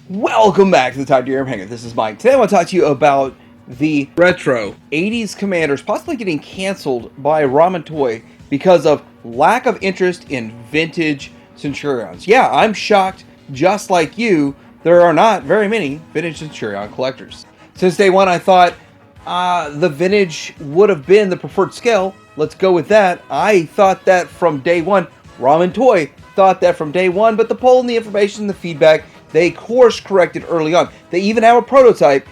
Welcome back to the Top Gear Hangout. This is Mike. Today I want to talk to you about the retro 80s commanders possibly getting canceled by Ramen Toy because of lack of interest in vintage Centurions. Yeah, I'm shocked, just like you, there are not very many vintage Centurion collectors. Since day one, I thought the vintage would have been the preferred scale. Let's go with that. I thought that from day one. Ramen Toy thought that from day one, but the poll and the information, the feedback, they course corrected early on. They even have a prototype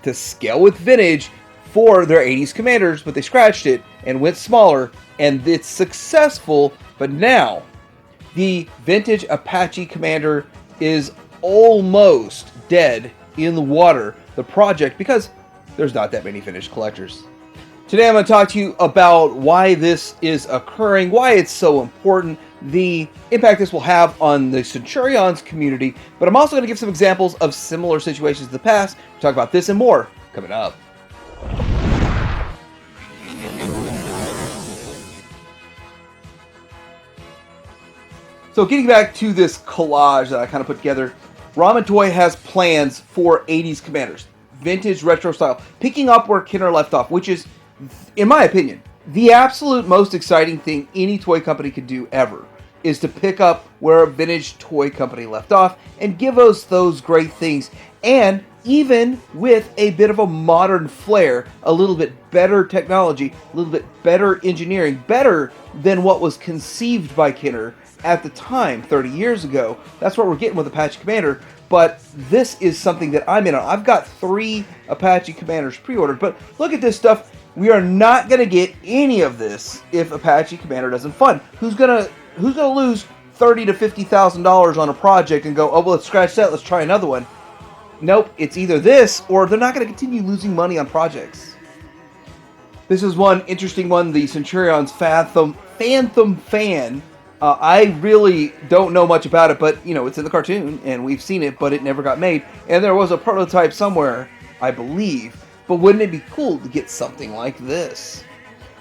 to scale with vintage for their 80s commanders, but they scratched it and went smaller, and it's successful. But now the vintage Apache commander is almost dead in the water, the project, because there's not that many vintage collectors. Today I'm going to talk to you about why this is occurring, why it's so important, the impact this will have on the Centurions community, but I'm also going to give some examples of similar situations in the past. We'll talk about this and more coming up. So getting back to this collage that I kind of put together, Ramen Toy has plans for 80s commanders, vintage retro style, picking up where Kenner left off, which is, in my opinion, the absolute most exciting thing any toy company could do ever, is to pick up where a vintage toy company left off and give us those great things. And even with a bit of a modern flair, a little bit better technology, a little bit better engineering, better than what was conceived by Kenner at the time, 30 years ago. That's what we're getting with Apache Commander. But this is something that I'm in on. I've got 3 Apache Commanders pre-ordered, but look at this stuff. We are not going to get any of this if Apache Commander doesn't fund. Who's gonna lose $30,000 to $50,000 on a project and go, oh, well, let's scratch that, let's try another one? Nope, it's either this or they're not going to continue losing money on projects. This is one interesting one, the Centurions Phantom Fan. I really don't know much about it, but, you know, it's in the cartoon, and we've seen it, but it never got made. And there was a prototype somewhere, I believe. But wouldn't it be cool to get something like this?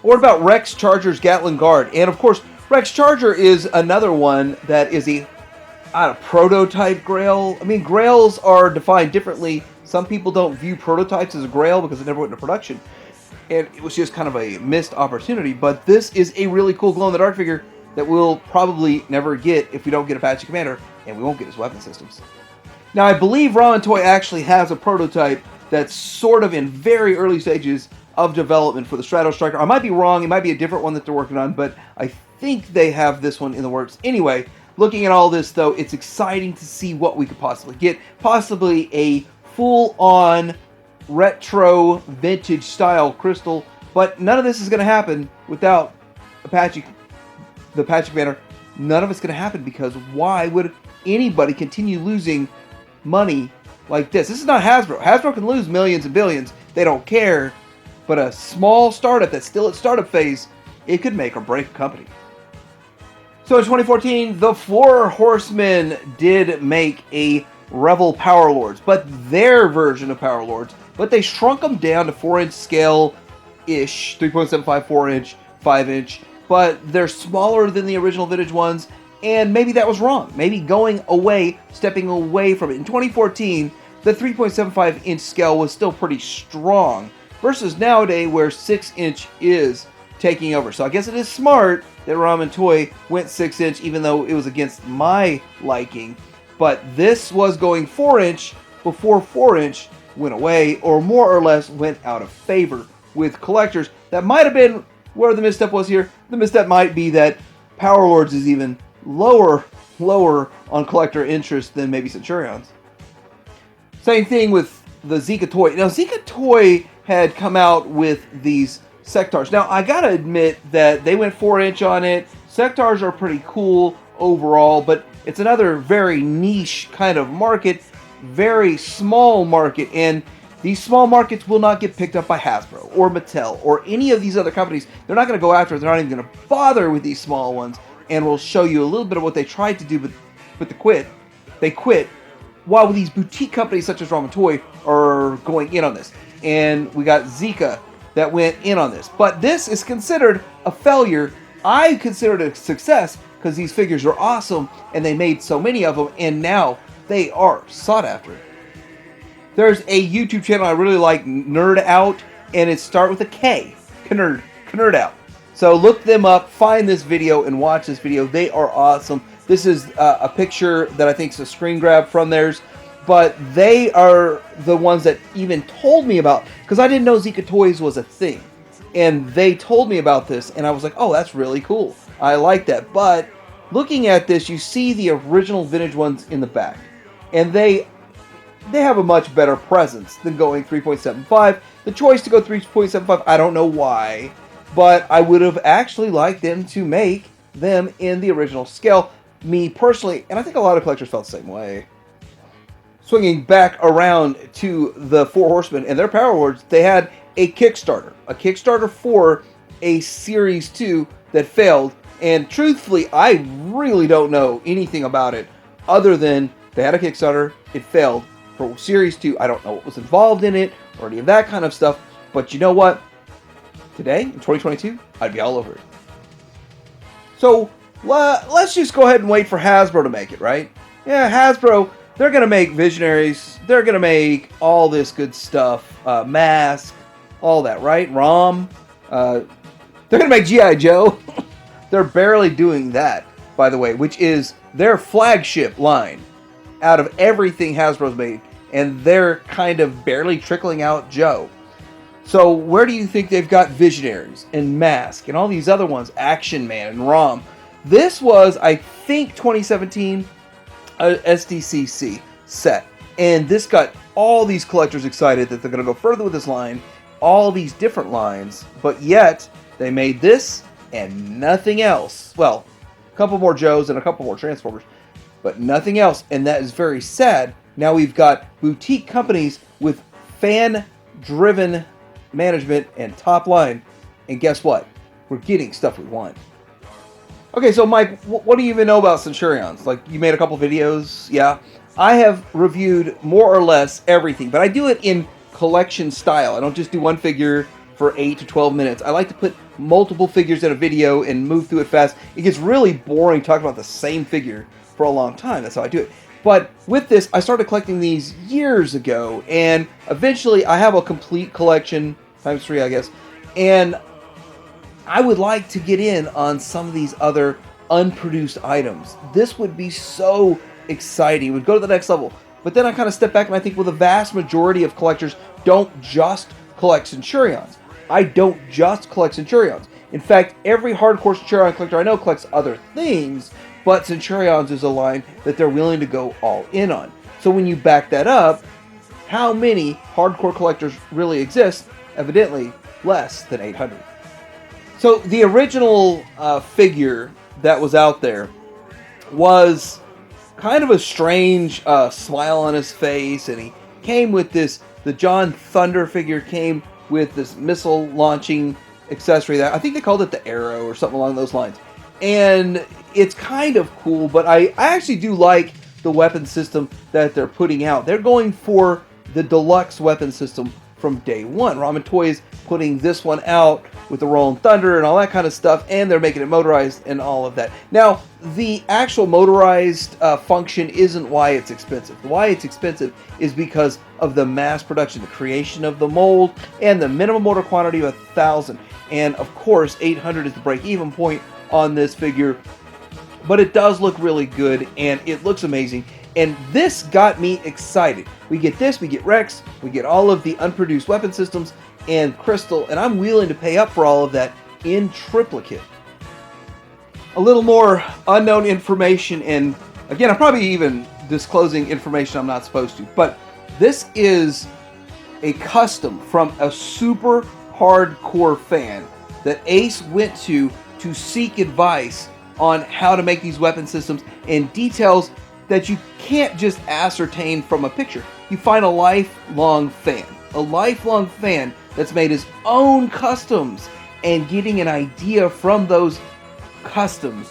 What about Rex Charger's Gatling Guard? And, of course, Rex Charger is another one that is a prototype grail. I mean, grails are defined differently. Some people don't view prototypes as a grail because it never went into production. And it was just kind of a missed opportunity. But this is a really cool glow-in-the-dark figure that we'll probably never get if we don't get Apache Commander, and we won't get his weapon systems. Now, I believe Ramen Toy actually has a prototype that's sort of in very early stages of development for the Strato Striker. I might be wrong. It might be a different one that they're working on, but I think they have this one in the works. Anyway, looking at all this, though, it's exciting to see what we could possibly get. Possibly a full-on retro vintage style crystal, but none of this is going to happen without the Apache Commander. None of it's going to happen because why would anybody continue losing money like this? This is not Hasbro. Hasbro can lose millions and billions. They don't care. But a small startup that's still at startup phase, it could make or break a company. So in 2014, the 4 Horsemen did make a Rebel Power Lords, but their version of Power Lords. But they shrunk them down to 4-inch scale-ish, 3.75, 4-inch, 5-inch. But they're smaller than the original vintage ones, and maybe that was wrong. Maybe stepping away from it. In 2014, the 3.75-inch scale was still pretty strong, versus nowadays where 6-inch is taking over. So I guess it is smart that Ramen Toy went 6-inch, even though it was against my liking. But this was going 4-inch before 4-inch went away, or more or less went out of favor with collectors. That might have been where the misstep was here. The misstep might be that Power Lords is even lower on collector interest than maybe Centurions. Same thing with the Zika Toy. Now, Zika Toy had come out with these Sectars. Now, I gotta admit that they went 4-inch on it. Sectars are pretty cool overall, but it's another very niche kind of market, very small market, and these small markets will not get picked up by Hasbro or Mattel or any of these other companies. They're not going to go after it. They're not even going to bother with these small ones. And we'll show you a little bit of what they tried to do, but they quit. While these boutique companies such as Ramen Toy are going in on this. And we got Zika that went in on this. But this is considered a failure. I consider it a success because these figures are awesome and they made so many of them. And now they are sought after. There's a YouTube channel I really like, Nerd Out, and it starts with a K, Knerd Out. So look them up, find this video, and watch this video. They are awesome. This is a picture that I think is a screen grab from theirs, but they are the ones that even told me about, because I didn't know Zika Toys was a thing. And they told me about this, and I was like, oh, that's really cool. I like that. But looking at this, you see the original vintage ones in the back. And they have a much better presence than going 3.75. The choice to go 3.75, I don't know why, but I would have actually liked them to make them in the original scale. Me personally, and I think a lot of collectors felt the same way. Swinging back around to the Four Horsemen and their Power Lords, they had a Kickstarter for a Series 2 that failed. And truthfully, I really don't know anything about it other than they had a Kickstarter, it failed. For Series 2, I don't know what was involved in it or any of that kind of stuff. But you know what? Today, in 2022, I'd be all over it. So, let's just go ahead and wait for Hasbro to make it, right? Yeah, Hasbro, they're going to make Visionaries. They're going to make all this good stuff. Mask, all that, right? ROM. They're going to make G.I. Joe. They're barely doing that, by the way, which is their flagship line out of everything Hasbro's made. And they're kind of barely trickling out Joe. So where do you think they've got Visionaries and Mask and all these other ones, Action Man and ROM? This was, I think, 2017 SDCC set. And this got all these collectors excited that they're going to go further with this line, all these different lines, but yet they made this and nothing else. Well, a couple more Joes and a couple more Transformers, but nothing else, and that is very sad. Now we've got boutique companies with fan-driven management and top line, and guess what? We're getting stuff we want. Okay, so Mike, what do you even know about Centurions? Like, you made a couple videos, yeah? I have reviewed more or less everything, but I do it in collection style. I don't just do one figure for 8 to 12 minutes. I like to put multiple figures in a video and move through it fast. It gets really boring talking about the same figure for a long time. That's how I do it. But with this, I started collecting these years ago, and eventually I have a complete collection, times 3, I guess, and I would like to get in on some of these other unproduced items. This would be so exciting. It would go to the next level. But then I kind of step back and I think, well, the vast majority of collectors don't just collect Centurions. I don't just collect Centurions. In fact, every hardcore Centurion collector I know collects other things, but Centurions is a line that they're willing to go all in on. So when you back that up, how many hardcore collectors really exist? Evidently, less than 800. So the original figure that was out there was kind of a strange smile on his face, and he came with this, the John Thunder figure came with this missile launching accessory that I think they called it the Arrow or something along those lines. And it's kind of cool, but I actually do like the weapon system that they're putting out. They're going for the deluxe weapon system from day one. Ramen Toys putting this one out with the Rolling Thunder and all that kind of stuff, and they're making it motorized and all of that. Now, the actual motorized function isn't why it's expensive. Why it's expensive is because of the mass production, the creation of the mold, and the minimum order quantity of 1,000. And of course, 800 is the break-even point on this figure. But it does look really good, and it looks amazing. And this got me excited. We get this, we get Rex, we get all of the unproduced weapon systems, and Crystal, and I'm willing to pay up for all of that in triplicate. A little more unknown information, and again, I'm probably even disclosing information I'm not supposed to, but this is a custom from a super hardcore fan that Ace went to seek advice on how to make these weapon systems and details that you can't just ascertain from a picture. You find a lifelong fan that's made his own customs and getting an idea from those customs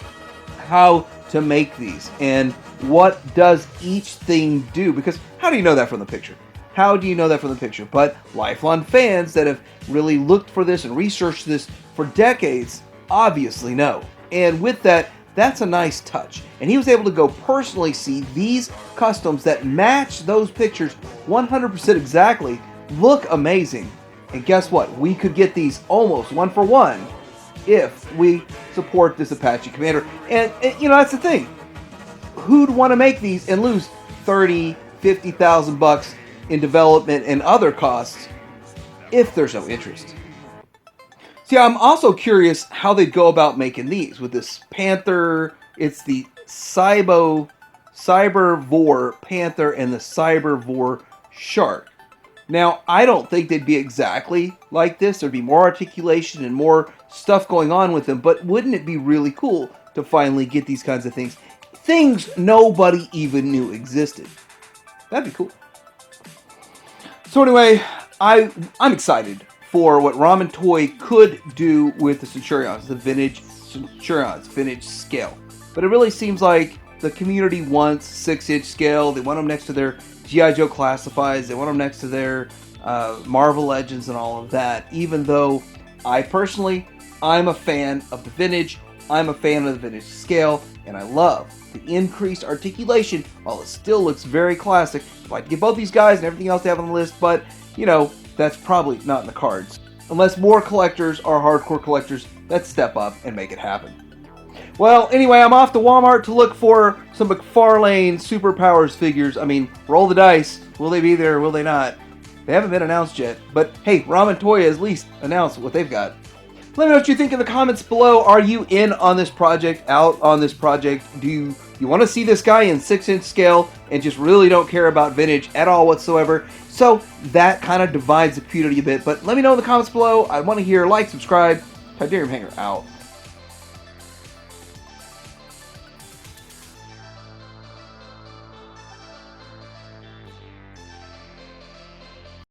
how to make these and what does each thing do. Because how do you know that from the picture? How do you know that from the picture? But lifelong fans that have really looked for this and researched this for decades obviously know. And with that, That's a nice touch. And he was able to go personally see these customs that match those pictures 100% exactly, look amazing. And guess what? We could get these almost one for one if we support this Apache commander. And that's the thing. Who'd want to make these and lose 30, 50,000 bucks in development and other costs if there's no interest? See, I'm also curious how they go about making these. With this Panther, it's the Cybervore Panther and the Cybervore Shark. Now, I don't think they'd be exactly like this. There'd be more articulation and more stuff going on with them, but wouldn't it be really cool to finally get these kinds of things? Things nobody even knew existed. That'd be cool. So anyway, I'm excited for what Ramen Toy could do with the Centurions, the vintage Centurions, vintage scale. But it really seems like the community wants 6-inch scale. They want them next to their G.I. Joe Classifieds. They want them next to their Marvel Legends and all of that. Even though I'm a fan of the vintage. I'm a fan of the vintage scale. And I love the increased articulation, while it still looks very classic. I'd like to get both these guys and everything else they have on the list, but, that's probably not in the cards. Unless more collectors are hardcore collectors that step up and make it happen. Well, anyway, I'm off to Walmart to look for some McFarlane Superpowers figures. I mean, roll the dice. Will they be there or will they not? They haven't been announced yet. But hey, Ramen Toy has at least announced what they've got. Let me know what you think in the comments below. Are you in on this project, out on this project? Do you want to see this guy in 6-inch scale and just really don't care about vintage at all whatsoever? So that kind of divides the community a bit. But let me know in the comments below. I want to hear. Like, subscribe. Tiberium Hanger out.